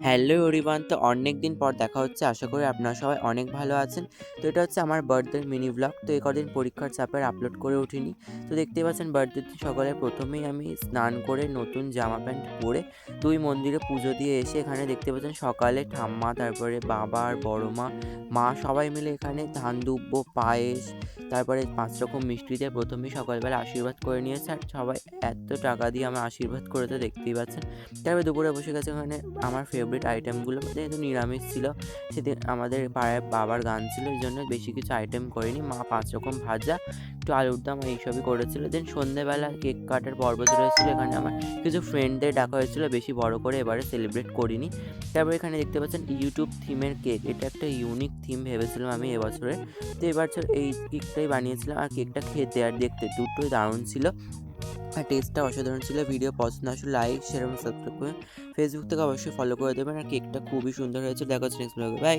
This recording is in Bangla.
হ্যালো এভরিওয়ান, তো অনেক দিন পর দেখা হচ্ছে। আশা করি আপনারা সবাই অনেক ভালো আছেন। তো এটা হচ্ছে আমার বার্থডের মিনি ব্লগ। তো এই কদিন পরীক্ষার চাপে আপলোড করে উঠিনি। তো দেখতেই পাচ্ছেন বার্থডের দিন সকালে প্রথমেই আমি স্নান করে নতুন জামা প্যান্ট পরে মন্দিরে পুজো দিয়ে এসে এখানে দেখতে পাচ্ছেন সকালে ঠাম্মা, তারপরে বাবা আর বড় মা, মা সবাই মিলে এখানে ধান দুব্ব, পায়েস, তারপরে 5 রকম মিষ্টি দিয়ে প্রথমেই সকালবেলা আশীর্বাদ করে নিয়েছে। আর সবাই এত টাকা দিয়ে আমার আশীর্বাদ করেছে দেখতেই পাচ্ছেন। তারপরে দুপুরে বসে গেছে ওখানে আমার ফেভারিট আইটেমগুলো, যেহেতু নিরামিষ ছিল সেদিন আমাদের পাড়ায় বাবার গান ছিল, এই জন্য বেশি কিছু আইটেম করিনি। মা 5 রকম ভাজা, একটু আলুর দম এইসবই করেছিল। দেন সন্ধ্যেবেলা কেক কাটার পর্ব রয়েছিল। এখানে আমার কিছু ফ্রেন্ডদের ডাকা হয়েছিল, বেশি বড় করে এবারে সেলিব্রেট করিনি। তারপরে এখানে দেখতে পাচ্ছেন ইউটিউব থিমের কেক, এটা একটা ইউনিক থিম ভেবেছিলাম আমি এবছরে। তো এবছর এই কেকটাই বানিয়েছিলাম, আর কেকটা খেতে আর দেখতে দুটোই দারুণ ছিল। আর টেস্টটা অসাধারণ ছিল। ভিডিও পছন্দ আসলে লাইক, শেয়ার এবং সাবস্ক্রাইব করুন। ফেসবুক থেকে অবশ্যই ফলো করে দেবেন। আর কেকটা খুবই সুন্দর হয়েছে। দেখা হচ্ছে নেক্সট ব্লগে। বাই।